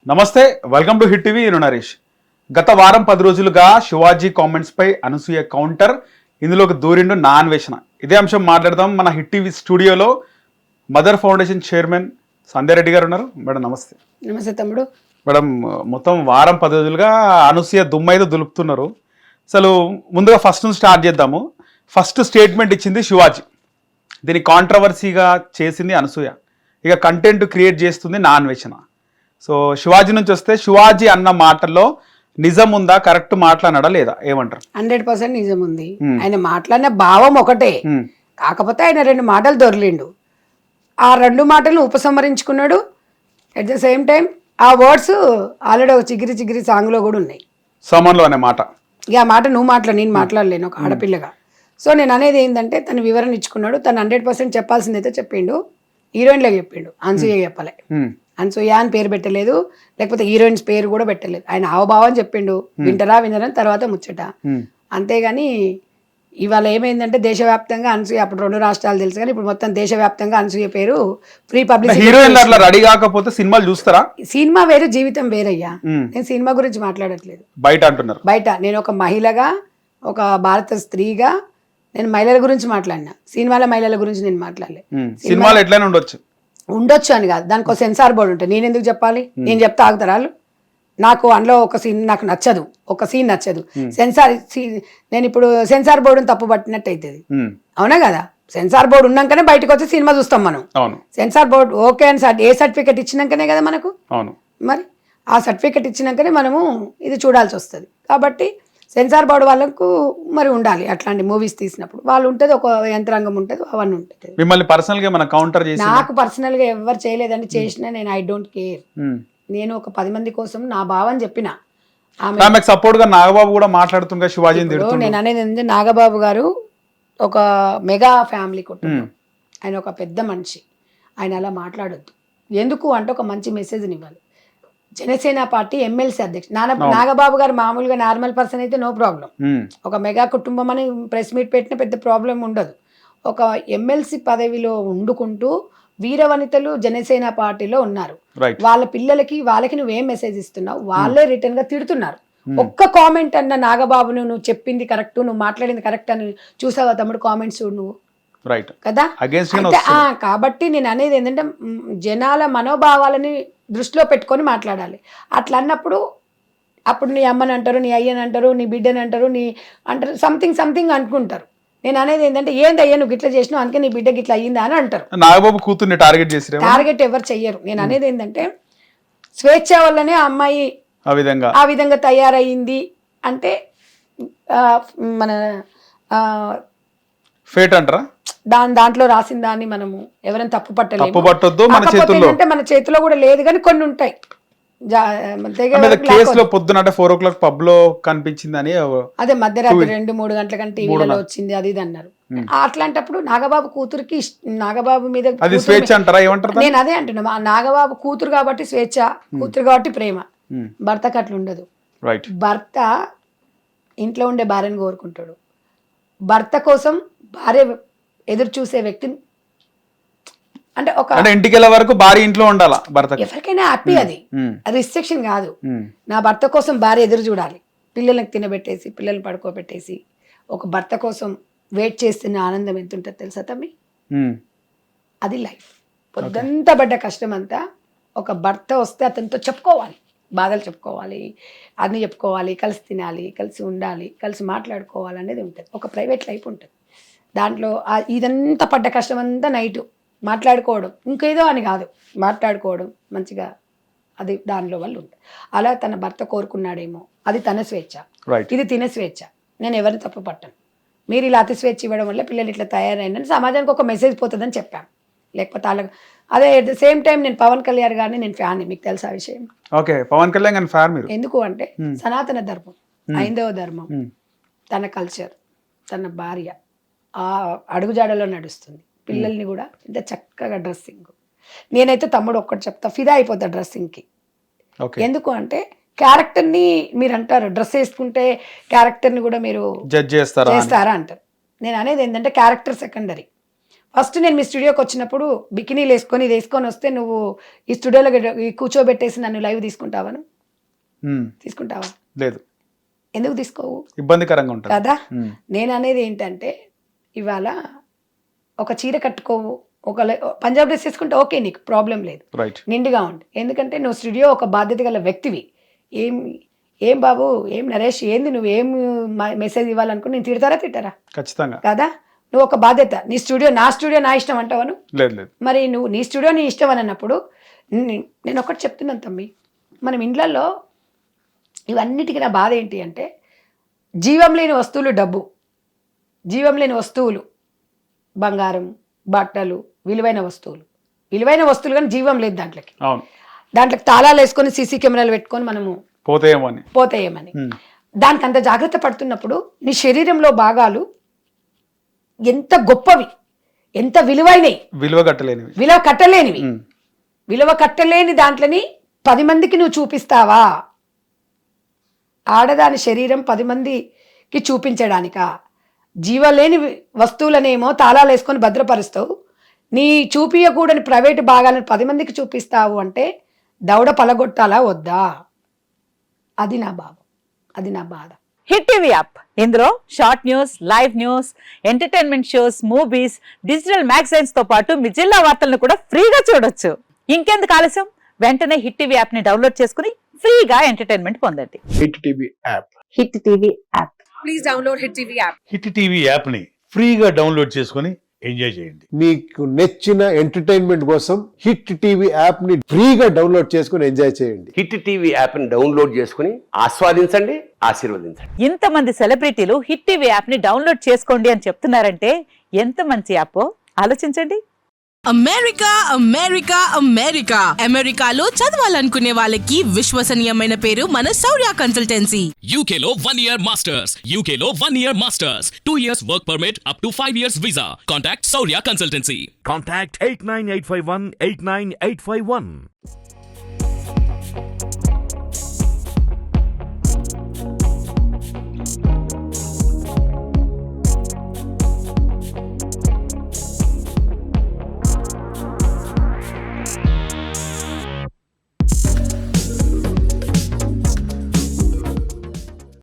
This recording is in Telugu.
నమస్తే, వెల్కమ్ టు హిట్ టీవీ. నేను నరేష్. గత వారం 10 రోజులుగా శివాజీ కామెంట్స్ పై అనసూయ కౌంటర్, ఇందులోకి దూరిండు నా అన్వేషణ. ఇదే అంశం మాట్లాడదాం. మన హిట్ టీవీ స్టూడియోలో మదర్ ఫౌండేషన్ చైర్మన్ సంధ్య రెడ్డి గారు ఉన్నారు. మేడం నమస్తే. నమస్తే తమ్ముడు. మేడం, మొత్తం వారం 10 రోజులుగా అనసూయ దుమ్మైతే దులుపుతున్నారు. అసలు ముందుగా ఫస్ట్ నుంచి స్టార్ట్ చేద్దాము. ఫస్ట్ స్టేట్మెంట్ ఇచ్చింది శివాజీ, దీన్ని కాంట్రవర్సీగా చేసింది అనసూయ, ఇక కంటెంట్ క్రియేట్ చేస్తుంది నా అన్వేషణ. సో శివాజీ నుంచి వస్తే, శివాజీ అన్న మాటల్లో నిజం ఉందా, కరెక్ట్ మాట్లాడాడా లేదా, ఏమంటారు? 100% నిజం ఉంది. ఆయన మాట్లాడిన భావం ఒకటే, కాకపోతే ఆయన 2 మాటలు దొరిలిండు. ఆ 2 మాటలను ఉపసంహరించుకున్నాడు. అట్ ద సేమ్ టైం ఆ వర్డ్స్ ఆల్రెడీ ఒక చిగిరి చిగిరి సాంగ్ లో కూడా ఉన్నాయి. సమంలో అనే మాట, ఇక ఆ మాట నువ్వు నేను మాట్లాడలేను ఒక ఆడపిల్లగా. సో నేను అనేది ఏంటంటే, తను వివరణ ఇచ్చుకున్నాడు. తను 100% చెప్పాల్సిందైతే చెప్పిండు. హీరోయిన్లో చెప్పిండు, అనసూయ చెప్పలే. అనసూయ అని పేరు పెట్టలేదు, లేకపోతే హీరోయిన్స్ పేరు కూడా పెట్టలేదు. ఆయన హావభావం చెప్పిండు, వింటరా వినరని తర్వాత ముచ్చట. అంతేగాని ఇవాళ ఏమైందంటే, దేశవ్యాప్తంగా అనసూయ, అప్పుడు 2 రాష్ట్రాలు తెలుసు కానీ ఇప్పుడు మొత్తం దేశవ్యాప్తంగా అనసూయ పేరు ఫ్రీ పబ్లిసిటీ. హీరోయిన్ అట్లా రెడీ కాకపోతే సినిమాలు చూస్తారా? సినిమా వేరు, జీవితం వేరయ్యా. నేను సినిమా గురించి మాట్లాడట్లేదు, బయట అంటున్నారు. బయట నేను ఒక మహిళగా, ఒక భారత స్త్రీగా నేను మహిళల గురించి మాట్లాడినా. సినిమాల మహిళల గురించి నేను మాట్లాడలే. సినిమాలు ఎట్లయినా ఉండొచ్చు అని కాదు, దానికి ఒక సెన్సార్ బోర్డు ఉంటుంది. నేను ఎందుకు చెప్పాలి? నేను చెప్తా ఆగుతారు వాళ్ళు. నాకు అందులో ఒక సీన్ నాకు నచ్చదు, ఒక సీన్ నచ్చదు, సెన్సార్ నేను ఇప్పుడు సెన్సార్ బోర్డుని తప్పు పట్టినట్టు అవుతుంది. అవునా కదా? సెన్సార్ బోర్డు ఉన్నాకనే బయటకు వచ్చి సినిమా చూస్తాం మనం. సెన్సార్ బోర్డు ఓకే అని ఏ సర్టిఫికెట్ ఇచ్చినాకనే కదా మనకు. మరి ఆ సర్టిఫికెట్ ఇచ్చినాకనే మనము ఇది చూడాల్సి వస్తుంది. కాబట్టి సెన్సార్ బోర్డు వాళ్ళకు మరి ఉండాలి. అట్లాంటి మూవీస్ తీసినప్పుడు వాళ్ళు ఉంటుంది, ఒక యంత్రాంగం ఉంటుంది, అవన్నీ ఉంటుంది. మిమ్మల్ని పర్సనల్ గా కౌంటర్ చేసి, నాకు పర్సనల్ గా ఎవరు చేయలేదండి. చేసినా నేను ఐ డోంట్ కేర్. నేను ఒక 10 మంది కోసం నా భావం చెప్పిన. ఆమె సపోర్ట్ గా నాగబాబు కూడా మాట్లాడుతుండగా శివాజీని తిడుతున్నాడు. నేను అనేది ఏంటంటే, నాగబాబు గారు ఒక మెగా ఫ్యామిలీ కుటుంబం, ఆయన ఒక పెద్ద మనిషి. ఆయన అలా మాట్లాడొద్దు. ఎందుకు అంటే, ఒక మంచి మెసేజ్ని ఇవ్వాలి. జనసేన పార్టీ ఎమ్మెల్సీ అధ్యక్షుడు నాగబాబు గారు మామూలుగా నార్మల్ పర్సన్ అయితే నో ప్రాబ్లం. ఒక మెగా కుటుంబం అని ప్రెస్ మీట్ పెట్టిన పెద్ద ప్రాబ్లం ఉండదు. ఒక ఎమ్మెల్సీ పదవిలో ఉండుకుంటూ వీరవనితలు జనసేన పార్టీలో ఉన్నారు. వాళ్ళ పిల్లలకి వాళ్ళకి నువ్వేం మెసేజ్ ఇస్తున్నావు? వాళ్ళే రిటర్న్ గా తిడుతున్నారు. ఒక్క కామెంట్ అన్న నాగబాబును నువ్వు చెప్పింది కరెక్ట్, నువ్వు మాట్లాడింది కరెక్ట్ అని చూసావా తమ్ముడు? కామెంట్స్ చూడు నువ్వు కదా. కాబట్టి నేను అనేది ఏంటంటే, జనాల మనోభావాలని దృష్టిలో పెట్టుకొని మాట్లాడాలి. అట్లా అన్నప్పుడు అప్పుడు నీ అమ్మని అంటారు, నీ అయ్యని అంటారు, నీ బిడ్డని అంటారు, నీ అంటారు, సంథింగ్ అనుకుంటారు. నేను అనేది ఏంటంటే, ఏంది అయ్యా నువ్వు ఇట్లా చేసినావు, అందుకే నీ బిడ్డకి ఇట్లా అయ్యిందా అని అంటారు. నాగబాబు కూతుర్ని టార్గెట్ ఎవరు చెయ్యరు. నేను అనేది ఏంటంటే, స్వేచ్ఛ వల్లనే ఆ అమ్మాయి ఆ విధంగా తయారయ్యింది అంటే మన ఫేట్ అంటారా? దాంట్లో రాసిన దాన్ని మనము ఎవరైనా తప్పు పట్టలేదు. మన చేతిలో కూడా లేదు, కానీ కొన్ని ఉంటాయి. పొద్దున 4 o'clock పబ్ లో కనిపించిందని, అదే మధ్యరాత్రి 2-3 గంటల కంటే టీవీలో వచ్చింది అది ఇది అన్నారు. అట్లాంటప్పుడు నాగబాబు కూతురికి, నాగబాబు మీద స్వేచ్ఛ అంటారా, ఏమంటారు? నేను అదే అంటున్నా, నాగబాబు కూతురు కాబట్టి స్వేచ్ఛ, కూతురు కాబట్టి ప్రేమ. భర్తకు అట్లా ఉండదు. భర్త ఇంట్లో ఉండే భార్యను కోరుకుంటాడు. భర్త కోసం భార్య ఎదురు చూసే వ్యక్తిని, అంటే ఒక ఇంటికి వెళ్ళే వరకు భార్య ఇంట్లో ఉండాలా. భర్త ఎవరికైనా హ్యాపీ, అది రిస్ట్రిక్షన్ కాదు. నా భర్త కోసం భార్య ఎదురు చూడాలి. పిల్లలకు తినబెట్టేసి, పిల్లల్ని పడుకోబెట్టేసి, ఒక భర్త కోసం వెయిట్ చేస్తున్న ఆనందం ఎంత ఉంటుంది తెలుసా తమ్మి? అది లైఫ్. పొద్దంతా పడ్డ కష్టం అంతా ఒక భర్త వస్తే అతనితో చెప్పుకోవాలి, బాధలు చెప్పుకోవాలి, అన్ని చెప్పుకోవాలి, కలిసి తినాలి, కలిసి ఉండాలి, కలిసి మాట్లాడుకోవాలి అనేది ఉంటుంది. ఒక ప్రైవేట్ లైఫ్ ఉంటుంది. దాంట్లో ఇదంతా పడ్డ కష్టం అంతా నైట్ మాట్లాడుకోవడం, ఇంకేదో అని కాదు, మాట్లాడుకోవడం మంచిగా, అది దానిలో వాళ్ళు ఉంటుంది. అలా తన భర్త కోరుకున్నాడేమో, అది తన స్వేచ్ఛ, ఇది తినే స్వేచ్ఛ. నేను ఎవరిని తప్పు పట్టను. మీరు ఇలా అతి స్వేచ్ఛ ఇవ్వడం వల్ల పిల్లలు ఇట్లా తయారైందని సమాజానికి ఒక మెసేజ్ పోతుందని చెప్పాను. లేకపోతే వాళ్ళకి అదే. అట్ ద సేమ్ టైం నేను పవన్ కళ్యాణ్ గారిని నేను ఫ్యాన్, మీకు తెలుసా విషయం? పవన్ కళ్యాణ్ ఫ్యాన్ మీరు. ఎందుకు అంటే, సనాతన ధర్మం, హైందవ ధర్మం, తన కల్చర్, తన భార్య ఆ అడుగుజాడలో నడుస్తుంది. పిల్లల్ని కూడా ఇంత చక్కగా డ్రెస్సింగ్. నేనైతే తమ్ముడు ఒక్కటి చెప్తా, ఫిదా అయిపోతా డ్రెస్సింగ్కి. ఎందుకు అంటే, క్యారెక్టర్ని మీరు అంటారు, డ్రెస్ వేసుకుంటే క్యారెక్టర్ని కూడా మీరు జడ్జ్ చేస్తారా అంటారు. నేను అనేది ఏంటంటే, క్యారెక్టర్ సెకండరీ, ఫస్ట్ నేను మీ స్టూడియోకి వచ్చినప్పుడు బికినీలు వేసుకొని ఇది వేసుకొని వస్తే నువ్వు ఈ స్టూడియోలో కూర్చోబెట్టేసి నన్ను లైవ్ తీసుకుంటావా? తీసుకుంటావా? లేదు. ఎందుకు తీసుకోవు? ఇబ్బందికరంగా ఉంటుంది కదా. నేను అనేది ఏంటంటే ఇవాళ ఒక చీర కట్టుకోవు, ఒక పంజాబ్ డ్రెస్ వేసుకుంటే ఓకే, నీకు ప్రాబ్లం లేదు, నిండుగా ఉండి. ఎందుకంటే నువ్వు స్టూడియో ఒక బాధ్యత గల వ్యక్తివి. ఏం బాబు, ఏం నరేష్, ఏంది నువ్వు ఏం మెసేజ్ ఇవ్వాలనుకుని నేను తిడతారా? ఖచ్చితంగా కదా. నువ్వు ఒక బాధ్యత, నీ స్టూడియో నా స్టూడియో నా ఇష్టం అంటావను? లేదు. మరి నువ్వు నీ స్టూడియో నీ ఇష్టం అని అన్నప్పుడు నేను ఒకటి చెప్తున్నాను తమ్మి, మనం ఇండ్లలో ఇవన్నిటికీ నా బాధ ఏంటి అంటే జీవం లేని వస్తువులు డబ్బు, జీవం లేని వస్తువులు బంగారం, బట్టలు, విలువైన వస్తువులు కానీ జీవం లేదు దాంట్లోకి. దాంట్లోకి తాళాలు వేసుకొని సీసీ కెమెరాలు పెట్టుకొని మనము పోతాయేమని దానికి అంత జాగ్రత్త పడుతున్నప్పుడు నీ శరీరంలో భాగాలు ఎంత గొప్పవి, ఎంత విలువైనవి, విలువ కట్టలేని దాంట్లోని 10 మందికి నువ్వు చూపిస్తావా? ఆడదాని శరీరం 10 మందికి చూపించడానికా? జీవలేని వస్తువులనేమో తాళాలు వేసుకొని భద్రపరుస్తావు, నీ చూపియకూడని ప్రైవేటు భాగాలను 10 మందికి చూపిస్తావు అంటే దవడ పలగొట్టాలా వద్దా? అది నా బాధ. హిట్ టీవీ యాప్, ఇందులో short news, live news, entertainment shows, movies, digital magazines తో పాటు మీ జిల్లా వార్తలను కూడా ఫ్రీగా చూడొచ్చు. ఇంకెందుకు ఆలస్యం, వెంటనే హిట్ టీవీ యాప్ ని డౌన్లోడ్ చేసుకుని ఫ్రీగా ఎంటర్టైన్మెంట్ పొందండి. Hit TV app. Please download hit TV app. Hit TV app ని ఫ్రీగా డౌన్లోడ్ చేసుకుని ఎంజాయ్ చేయండి. మీకు నచ్చిన ఎంటర్టైన్మెంట్ కోసం హిట్ టీవీ యాప్ ని ఫ్రీగా డౌన్లోడ్ చేసుకుని ఎంజాయ్ చేయండి. హిట్ టీవీ యాప్ ని డౌన్లోడ్ చేసుకుని ఆస్వాదించండి, ఆశీర్వదించండి. ఇంతమంది సెలబ్రిటీలు హిట్ టీవీ యాప్ ని డౌన్లోడ్ చేసుకోండి అని చెప్తున్నారంటే ఎంత మంచి యాప్ ఆలోచించండి. అమెరికాలో చదవాలనుకునే వాళ్ళకి విశ్వసనీయమైన పేరు మన శౌర్య కన్సల్టెన్సీ. UK లో 1 year masters, UK లో 1 year masters, 2 years work permit up to 5 years visa. Contact Saurya Consultancy. Contact 89851 89851.